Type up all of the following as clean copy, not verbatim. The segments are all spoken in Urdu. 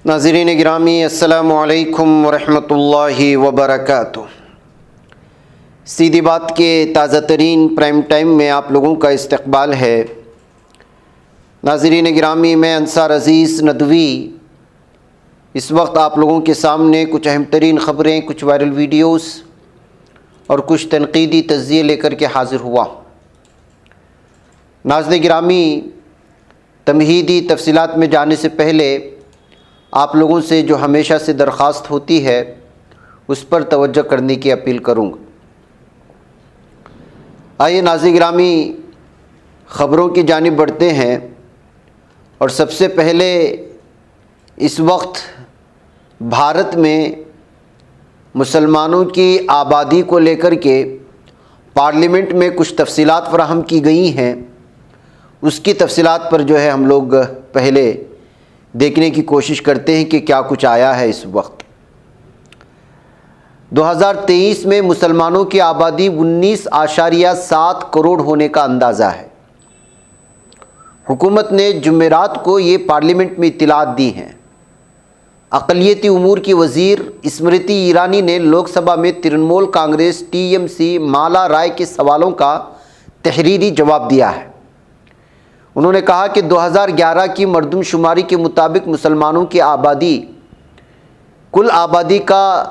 ناظرین گرامی، السلام علیکم ورحمۃ اللہ وبرکاتہ۔ سیدھی بات کے تازہ ترین پرائم ٹائم میں آپ لوگوں کا استقبال ہے۔ ناظرین گرامی، میں انصار عزیز ندوی اس وقت آپ لوگوں کے سامنے کچھ اہم ترین خبریں، کچھ وائرل ویڈیوز اور کچھ تنقیدی تجزیے لے کر کے حاضر ہوا۔ ناظرین گرامی، تمہیدی تفصیلات میں جانے سے پہلے آپ لوگوں سے جو ہمیشہ سے درخواست ہوتی ہے اس پر توجہ کرنے کی اپیل کروں گا۔ آئیے ناظرین گرامی، خبروں کی جانب بڑھتے ہیں، اور سب سے پہلے اس وقت بھارت میں مسلمانوں کی آبادی کو لے کر کے پارلیمنٹ میں کچھ تفصیلات فراہم کی گئی ہیں، اس کی تفصیلات پر جو ہے ہم لوگ پہلے دیکھنے کی کوشش کرتے ہیں کہ کیا کچھ آیا ہے۔ اس وقت 2023 میں مسلمانوں کی آبادی 19.7 کروڑ ہونے کا اندازہ ہے۔ حکومت نے جمعرات کو یہ پارلیمنٹ میں اطلاعات دی ہیں۔ اقلیتی امور کی وزیر اسمرتی ایرانی نے لوک سبھا میں ترنمول کانگریس TMC مالا رائے کے سوالوں کا تحریری جواب دیا ہے۔ انہوں نے کہا کہ 2011 کی مردم شماری کے مطابق مسلمانوں کی آبادی کل آبادی کا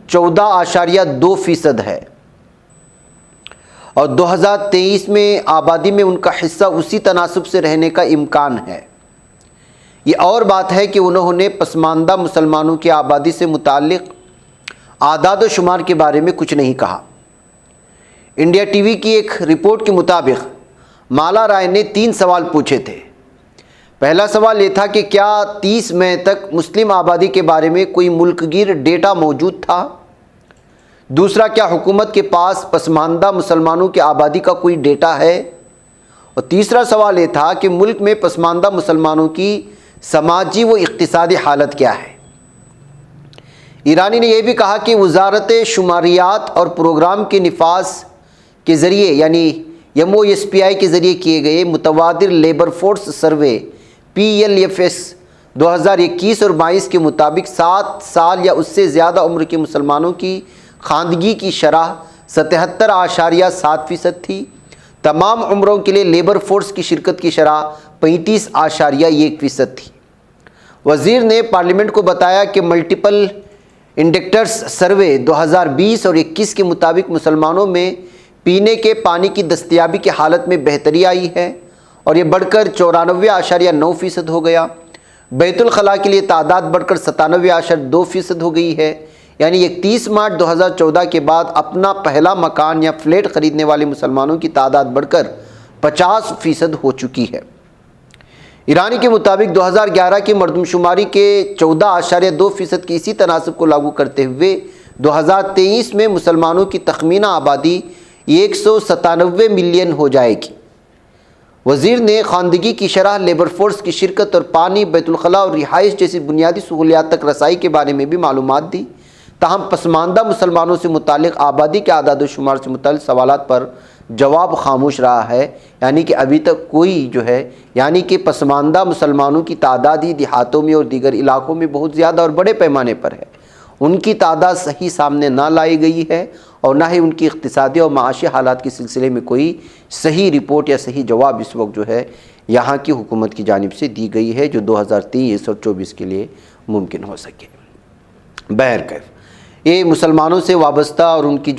14.2% ہے، اور 2023 میں آبادی میں ان کا حصہ اسی تناسب سے رہنے کا امکان ہے۔ یہ اور بات ہے کہ انہوں نے پسماندہ مسلمانوں کی آبادی سے متعلق اعداد و شمار کے بارے میں کچھ نہیں کہا۔ انڈیا ٹی وی کی ایک رپورٹ کے مطابق مالا رائے نے 3 سوال پوچھے تھے۔ پہلا سوال یہ تھا کہ کیا 30 مئی تک مسلم آبادی کے بارے میں کوئی ملک گیر ڈیٹا موجود تھا؟ دوسرا، کیا حکومت کے پاس پسماندہ مسلمانوں کی آبادی کا کوئی ڈیٹا ہے؟ اور تیسرا سوال یہ تھا کہ ملک میں پسماندہ مسلمانوں کی سماجی و اقتصادی حالت کیا ہے؟ ایرانی نے یہ بھی کہا کہ وزارت شماریات اور پروگرام کے نفاذ کے ذریعے یعنی MOSPI کے ذریعے کیے گئے متبادل لیبر فورس سروے PLFS 2021 اور 22 کے مطابق 7 سال یا اس سے زیادہ عمر کے مسلمانوں کی خواندگی کی شرح 77.7% تھی۔ تمام عمروں کے لیے لیبر فورس کی شرکت کی شرح 35.1% تھی۔ وزیر نے پارلیمنٹ کو بتایا کہ ملٹیپل انڈیکٹرز سروے 2020 اور 21 کے مطابق مسلمانوں میں پینے کے پانی کی دستیابی کی حالت میں بہتری آئی ہے، اور یہ بڑھ کر 94.9% ہو گیا۔ بیت الخلاء کے لیے تعداد بڑھ کر 97.2% ہو گئی ہے، یعنی 31 مارچ 2014 کے بعد اپنا پہلا مکان یا فلیٹ خریدنے والے مسلمانوں کی تعداد بڑھ کر 50% ہو چکی ہے۔ ایرانی کے مطابق 2011 کی مردم شماری کے 14.2% کی اسی تناسب کو لاگو کرتے ہوئے 2023 میں مسلمانوں کی تخمینہ آبادی 197 ملین ہو جائے گی۔ وزیر نے خواندگی کی شرح، لیبر فورس کی شرکت اور پانی، بیت الخلاء اور رہائش جیسی بنیادی سہولیات تک رسائی کے بارے میں بھی معلومات دی۔ تاہم پسماندہ مسلمانوں سے متعلق آبادی کے اعداد و شمار سے متعلق سوالات پر جواب خاموش رہا ہے، یعنی کہ ابھی تک کوئی یعنی کہ پسماندہ مسلمانوں کی تعداد ہی دیہاتوں میں اور دیگر علاقوں میں بہت زیادہ اور بڑے پیمانے پر ہے، ان کی تعداد صحیح سامنے نہ لائی گئی ہے، اور نہ ہی ان کی اقتصادی اور معاشی حالات کے سلسلے میں کوئی صحیح رپورٹ یا صحیح جواب اس وقت یہاں کی حکومت کی جانب سے دی گئی ہے، جو 2023 اور 24 کے لیے ممکن ہو سکے۔ بہرکیف یہ مسلمانوں سے وابستہ اور ان کی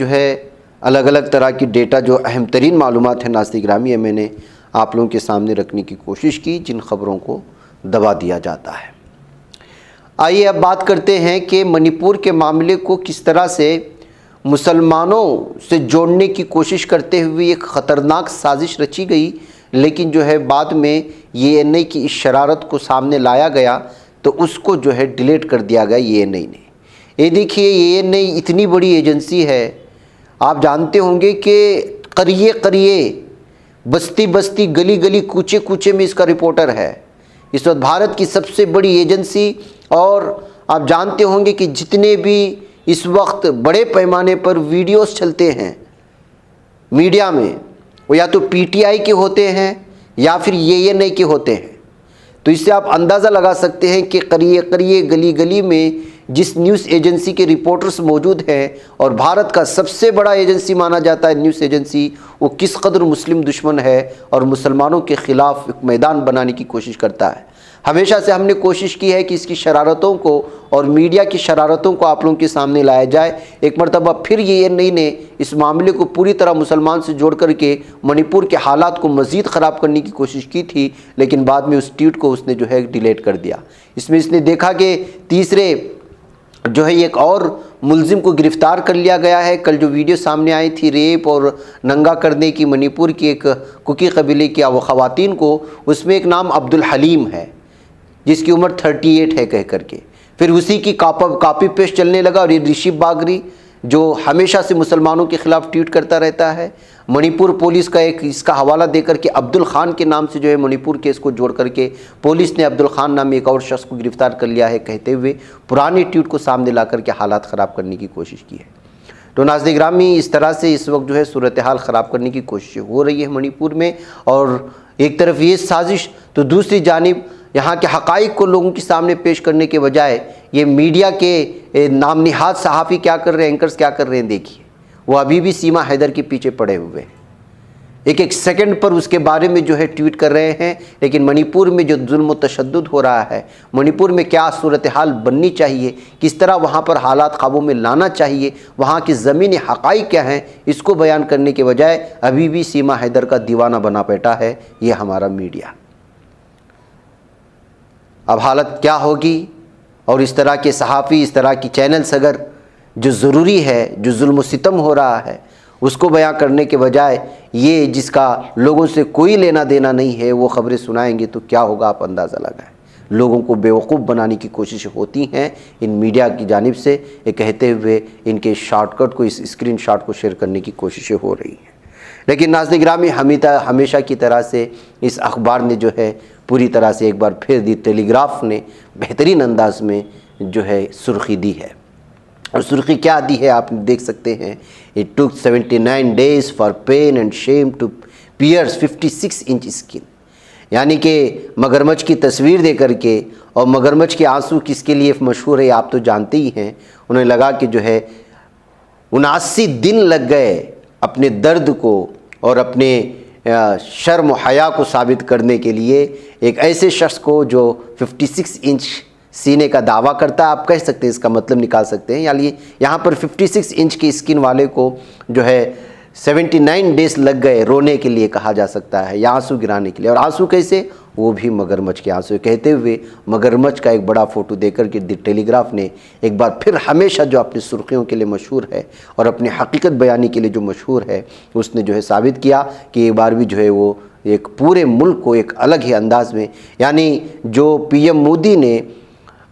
الگ الگ طرح کی ڈیٹا جو اہم ترین معلومات ہیں ناظرین گرامی، میں نے آپ لوگوں کے سامنے رکھنے کی کوشش کی، جن خبروں کو دبا دیا جاتا ہے۔ آئیے اب بات کرتے ہیں کہ منی پور کے معاملے کو کس طرح سے مسلمانوں سے جوڑنے کی کوشش کرتے ہوئے ایک خطرناک سازش رچی گئی، لیکن بعد میں ANI کی اس شرارت کو سامنے لایا گیا تو اس کو ڈیلیٹ کر دیا گیا ANI نے۔ یہ دیکھیے، ANI اتنی بڑی ایجنسی ہے، آپ جانتے ہوں گے کہ قریے قریے، بستی بستی، گلی گلی، کوچے کوچے میں اس کا رپورٹر ہے۔ اس وقت بھارت کی سب سے بڑی ایجنسی، اور آپ جانتے ہوں گے کہ جتنے بھی اس وقت بڑے پیمانے پر ویڈیوز چلتے ہیں میڈیا میں، وہ یا تو PTI کے ہوتے ہیں یا پھر ANI کے ہوتے ہیں۔ تو اس سے آپ اندازہ لگا سکتے ہیں کہ قریے قریے گلی گلی میں جس نیوز ایجنسی کے رپورٹرز موجود ہیں اور بھارت کا سب سے بڑا ایجنسی مانا جاتا ہے نیوز ایجنسی، وہ کس قدر مسلم دشمن ہے اور مسلمانوں کے خلاف ایک میدان بنانے کی کوشش کرتا ہے۔ ہمیشہ سے ہم نے کوشش کی ہے کہ اس کی شرارتوں کو اور میڈیا کی شرارتوں کو آپ لوگوں کے سامنے لایا جائے۔ ایک مرتبہ پھر یہ نہیں نے اس معاملے کو پوری طرح مسلمان سے جوڑ کر کے منی پور کے حالات کو مزید خراب کرنے کی کوشش کی تھی، لیکن بعد میں اس ٹویٹ کو اس نے جو ہے ڈیلیٹ کر دیا۔ اس میں اس نے دیکھا کہ تیسرے جو ہے ایک اور ملزم کو گرفتار کر لیا گیا ہے۔ کل جو ویڈیو سامنے آئی تھی ریپ اور ننگا کرنے کی منی پور کی ایک کوکی قبیلے کی وہ خواتین کو، اس میں ایک نام عبد الحلیم ہے جس کی عمر 38 ہے کہہ کر کے، پھر اسی کی کاپی پیسٹ چلنے لگا۔ اور یہ رشی باگری جو ہمیشہ سے مسلمانوں کے خلاف ٹویٹ کرتا رہتا ہے، منی پور پولیس کا ایک اس کا حوالہ دے کر کے عبد الخان کے نام سے جو ہے منی پور کیس کو جوڑ کر کے پولیس نے عبد الخان نامی ایک اور شخص کو گرفتار کر لیا ہے، کہتے ہوئے پرانی ٹویٹ کو سامنے لا کر کے حالات خراب کرنے کی کوشش کی ہے۔ تو ناظرین گرامی، اس طرح سے اس وقت جو ہے صورتحال خراب کرنے کی کوششیں ہو رہی ہے منی پور میں، اور ایک طرف یہ سازش تو دوسری جانب یہاں کے حقائق کو لوگوں کے سامنے پیش کرنے کے بجائے یہ میڈیا کے نام نہاد صحافی کیا کر رہے ہیں، اینکرز کیا کر رہے ہیں، دیکھیے وہ ابھی بھی سیما حیدر کے پیچھے پڑے ہوئے ہیں، ایک ایک سیکنڈ پر اس کے بارے میں جو ہے ٹویٹ کر رہے ہیں۔ لیکن منی پور میں جو ظلم و تشدد ہو رہا ہے، منی پور میں کیا صورتحال بننی چاہیے، کس طرح وہاں پر حالات قابو میں لانا چاہیے، وہاں کی زمینی حقائق کیا ہیں، اس کو بیان کرنے کے بجائے ابھی بھی سیما حیدر کا دیوانہ بنا بیٹھا ہے یہ ہمارا میڈیا۔ اب حالت کیا ہوگی، اور اس طرح کے صحافی، اس طرح کی چینلز اگر جو ضروری ہے، جو ظلم و ستم ہو رہا ہے اس کو بیان کرنے کے بجائے یہ جس کا لوگوں سے کوئی لینا دینا نہیں ہے وہ خبریں سنائیں گے تو کیا ہوگا، آپ اندازہ لگائیں۔ لوگوں کو بیوقوف بنانے کی کوششیں ہوتی ہیں ان میڈیا کی جانب سے، یہ کہتے ہوئے ان کے شارٹ کٹ کو، اس اسکرین شاٹ کو شیئر کرنے کی کوششیں ہو رہی ہیں۔ لیکن ناظرین گرامی، ہمیشہ کی طرح سے اس اخبار نے جو ہے پوری طرح سے ایک بار پھر دی ٹیلی گراف نے بہترین انداز میں جو ہے سرخی دی ہے، اور سرخی کیا دی ہے آپ دیکھ سکتے ہیں۔ It took 79 days for pain and shame to pierce 56 inch skin، یعنی کہ مگرمچھ کی تصویر دے کر کے، اور مگرمچھ کے آنسو کس کے لیے مشہور ہے آپ تو جانتے ہی ہیں، انہیں لگا کہ جو ہے 79 دن لگ گئے اپنے درد کو اور اپنے شرم و حیا کو ثابت کرنے کے لیے ایک ایسے شخص کو جو 56 انچ سینے کا دعویٰ کرتا ہے۔ آپ کہہ سکتے ہیں، اس کا مطلب نکال سکتے ہیں، یعنی یہاں پر 56 انچ کی اسکن والے کو جو ہے 79 ڈیز لگ گئے رونے کے لیے کہا جا سکتا ہے، یا آنسو گرانے کے لیے۔ اور آنسو کیسے؟ وہ بھی مگرمچھ کے آنسو، کہتے ہوئے مگرمچھ کا ایک بڑا فوٹو دے کر کے دی ٹیلی گراف نے ایک بار پھر ہمیشہ جو اپنی سرخیوں کے لیے مشہور ہے اور اپنی حقیقت بیانی کے لیے جو مشہور ہے، اس نے جو ہے ثابت کیا کہ ایک بار بھی جو ہے وہ ایک پورے ملک کو ایک الگ ہی انداز میں، یعنی جو پی ایم مودی نے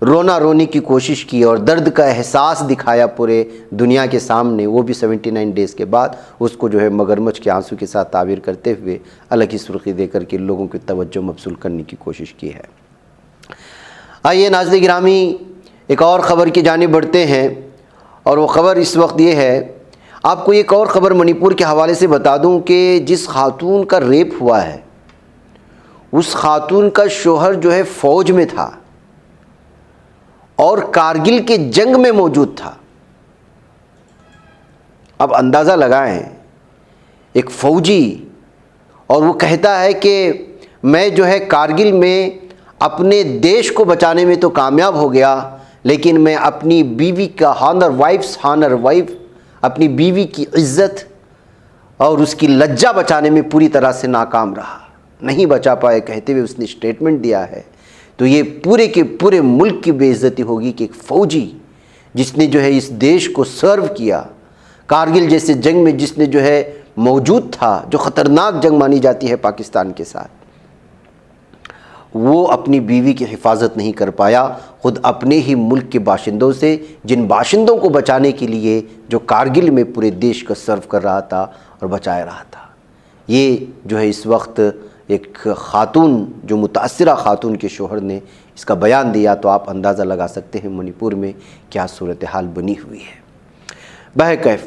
رونا رونے کی کوشش کی اور درد کا احساس دکھایا پورے دنیا کے سامنے، وہ بھی 79 ڈیز کے بعد اس کو جو ہے مگرمچھ کے آنسو کے ساتھ تعبیر کرتے ہوئے الگ ہی سرخی دے کر کے لوگوں کی توجہ مبذول کرنے کی کوشش کی ہے۔ آئیے ناظرین گرامی، ایک اور خبر کی جانب بڑھتے ہیں، اور وہ خبر اس وقت یہ ہے، آپ کو ایک اور خبر منی پور کے حوالے سے بتا دوں کہ جس خاتون کا ریپ ہوا ہے اس خاتون کا شوہر جو ہے فوج میں تھا اور کارگل کے جنگ میں موجود تھا۔ اب اندازہ لگائیں، ایک فوجی، اور وہ کہتا ہے کہ میں جو ہے کارگل میں اپنے دیش کو بچانے میں تو کامیاب ہو گیا، لیکن میں اپنی بیوی کا وائف اپنی بیوی کی عزت اور اس کی لجہ بچانے میں پوری طرح سے ناکام رہا، نہیں بچا پائے، کہتے ہوئے اس نے اسٹیٹمنٹ دیا ہے۔ تو یہ پورے کے پورے ملک کی بے عزتی ہوگی کہ ایک فوجی جس نے جو ہے اس دیش کو سرو کیا، کارگل جیسے جنگ میں جس نے جو ہے موجود تھا، جو خطرناک جنگ مانی جاتی ہے پاکستان کے ساتھ، وہ اپنی بیوی کی حفاظت نہیں کر پایا، خود اپنے ہی ملک کے باشندوں سے، جن باشندوں کو بچانے کے لیے جو کارگل میں پورے دیش کو سرو کر رہا تھا اور بچا رہا تھا۔ یہ جو ہے اس وقت ایک خاتون، جو متاثرہ خاتون کے شوہر نے اس کا بیان دیا، تو آپ اندازہ لگا سکتے ہیں منی پور میں کیا صورتحال بنی ہوئی ہے۔ بہرکیف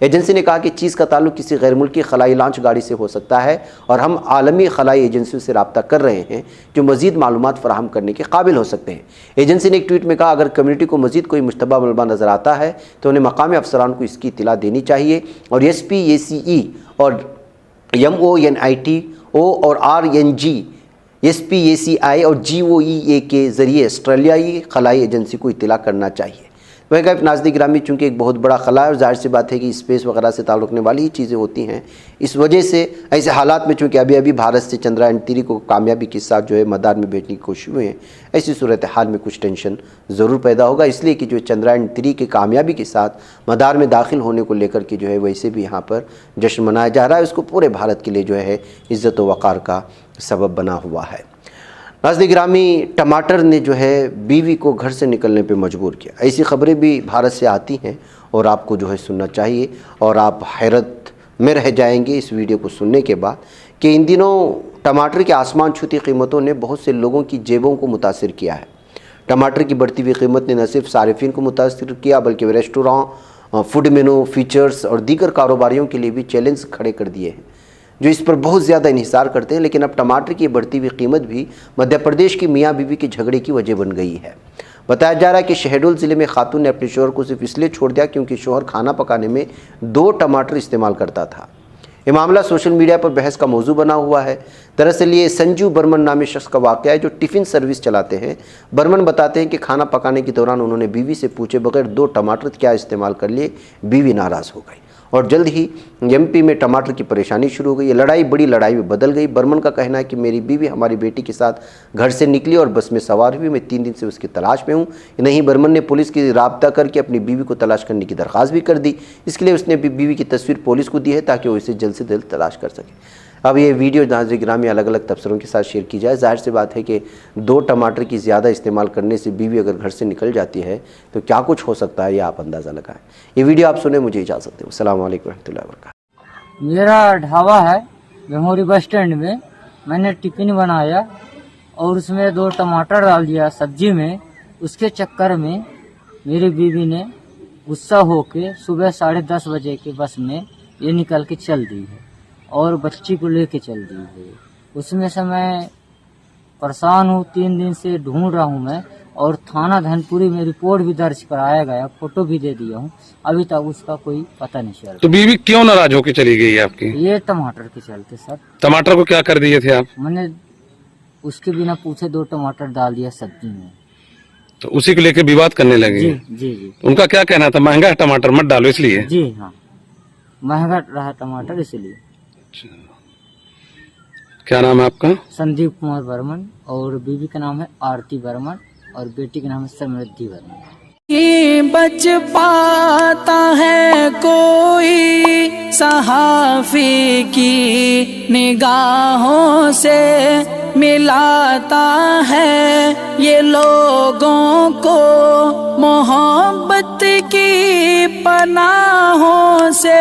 ایجنسی نے کہا کہ چیز کا تعلق کسی غیر ملکی خلائی لانچ گاڑی سے ہو سکتا ہے اور ہم عالمی خلائی ایجنسیوں سے رابطہ کر رہے ہیں جو مزید معلومات فراہم کرنے کے قابل ہو سکتے ہیں۔ ایجنسی نے ایک ٹویٹ میں کہا اگر کمیونٹی کو مزید کوئی مشتبہ ملبہ نظر آتا ہے تو انہیں مقامی افسران کو اس کی اطلاع دینی چاہیے اور SPACE اور MONITO اور RNG SPACI اور GOEA کے ذریعے آسٹریلیائی خلائی ایجنسی کو اطلاع کرنا چاہیے۔ ناظرین گرامی، چونکہ ایک بہت بڑا خلا ہے اور ظاہر سی بات ہے کہ اسپیس وغیرہ سے تعلق رکھنے والی ہی چیزیں ہوتی ہیں، اس وجہ سے ایسے حالات میں چونکہ ابھی بھارت سے چندرائن-3 کو کامیابی کے ساتھ جو ہے مدار میں بھیجنے کی کوشش ہوئے ہیں، ایسی صورتحال میں کچھ ٹینشن ضرور پیدا ہوگا، اس لیے کہ جو چندرائن-3 کے کامیابی کے ساتھ مدار میں داخل ہونے کو لے کر کے جو ہے ویسے بھی یہاں پر جشن منایا جا رہا ہے، اس کو پورے بھارت کے لیے جو ہے عزت و وقار کا سبب بنا ہوا ہے۔ ناظرین گرامی، ٹماٹر نے جو ہے بیوی کو گھر سے نکلنے پہ مجبور کیا، ایسی خبریں بھی بھارت سے آتی ہیں اور آپ کو جو ہے سننا چاہیے اور آپ حیرت میں رہ جائیں گے اس ویڈیو کو سننے کے بعد کہ ان دنوں ٹماٹر کے آسمان چھوتی قیمتوں نے بہت سے لوگوں کی جیبوں کو متاثر کیا ہے۔ ٹماٹر کی بڑھتی ہوئی قیمت نے نہ صرف صارفین کو متاثر کیا بلکہ ریسٹوراں، فوڈ مینو فیچرز اور دیگر کاروباریوں کے لیے بھی چیلنج کھڑے کر دیے ہیں جو اس پر بہت زیادہ انحصار کرتے ہیں، لیکن اب ٹماٹر کی بڑھتی ہوئی قیمت بھی مدھیہ پردیش کی میاں بیوی کے جھگڑے کی وجہ بن گئی ہے۔ بتایا جا رہا ہے کہ شہڈول ضلع میں خاتون نے اپنے شوہر کو صرف اس لیے چھوڑ دیا کیونکہ شوہر کھانا پکانے میں 2 ٹماٹر استعمال کرتا تھا۔ یہ معاملہ سوشل میڈیا پر بحث کا موضوع بنا ہوا ہے۔ دراصل یہ سنجو برمن نامی شخص کا واقعہ ہے جو ٹفن سروس چلاتے ہیں۔ برمن بتاتے ہیں کہ کھانا پکانے کے دوران انہوں نے بیوی سے پوچھے بغیر 2 ٹماٹر کیا استعمال کر لیے، بیوی ناراض ہو گئی اور جلد ہی MP میں ٹماٹر کی پریشانی شروع ہو گئی۔ یہ لڑائی بڑی لڑائی میں بدل گئی۔ برمن کا کہنا ہے کہ میری بیوی ہماری بیٹی کے ساتھ گھر سے نکلی اور بس میں سوار ہوئی، میں 3 دن سے اس کی تلاش میں ہوں۔ نہیں، برمن نے پولیس کی رابطہ کر کے اپنی بیوی کو تلاش کرنے کی درخواست بھی کر دی۔ اس کے لیے اس نے بیوی کی تصویر پولیس کو دی ہے تاکہ وہ اسے جلد سے جلد تلاش کر سکے۔ اب یہ ویڈیو ناظرین گرامی الگ الگ تبصروں کے ساتھ شیئر کی جائے۔ ظاہر سی بات ہے کہ 2 ٹماٹر کی زیادہ استعمال کرنے سے بیوی اگر گھر سے نکل جاتی ہے تو کیا کچھ ہو سکتا ہے، یہ آپ اندازہ لگائیں۔ یہ ویڈیو آپ سنیں، مجھے اجازت دیں۔ السلام علیکم ورحمۃ اللہ وبرکاتہ۔ میرا ڈھابا ہے بھموری بس اسٹینڈ میں، میں نے ٹفن بنایا اور اس میں 2 ٹماٹر ڈال دیا سبزی میں۔ اس کے چکر میں میری بیوی نے غصہ ہو کے صبح 10:30 بجے کے بس میں یہ نکل کے چل دی ہے اور بچی کو لے کے چل دی ہے۔ اس میں سے میں پریشان ہوں، 3 دن سے ڈھونڈ رہا ہوں میں، اور تھانہ دھنپوری میں رپورٹ بھی درج کرایا گیا، فوٹو بھی دے دیا ہوں، ابھی تک اس کا کوئی پتہ نہیں چل رہا۔ تو بیوی کیوں ناراض ہو کے چلی گئی ہے آپ کی؟ یہ ٹماٹر کے چلتے سر۔ ٹماٹر کو کیا کر دیے تھے آپ؟ میں نے اس کے بنا پوچھے 2 ٹماٹر ڈال دیا سبزی میں۔ تو اسی کو لے کے وواد کرنے لگے؟ جی جی جی ان کا کیا کہنا تھا، مہنگا ہے ٹماٹر مت ڈالو اس لیے؟ جی ہاں، مہنگا رہا ٹماٹر اس لیے۔ کیا نام ہے آپ کا؟ سندیپ کمار برمن، اور بیوی کا نام ہے آرتی برمن، اور بیٹی کا نام ہے سمردھی برمن۔ بچ پاتا ہے کوئی صحافی کی نگاہوں سے، ملاتا ہے یہ لوگوں کو محبت کی پناہوں سے۔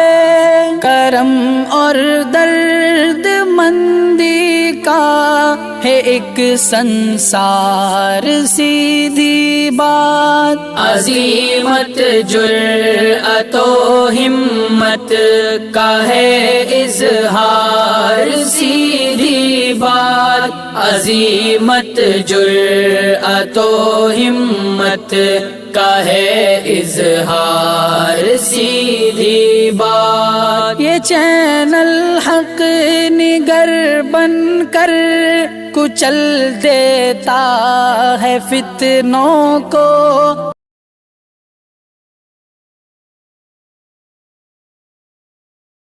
کرم اور درد مندی کا ہے ایک سنسار، سیدھی بات عزیمت جرأت و ہمت کا ہے اظہار، سیدھی بات عزیمت جرأت و ہمت کا ہے اظہار، سیدھی بات۔ یہ چینل حق نگر بن کر کچل دیتا ہے فتنوں کو۔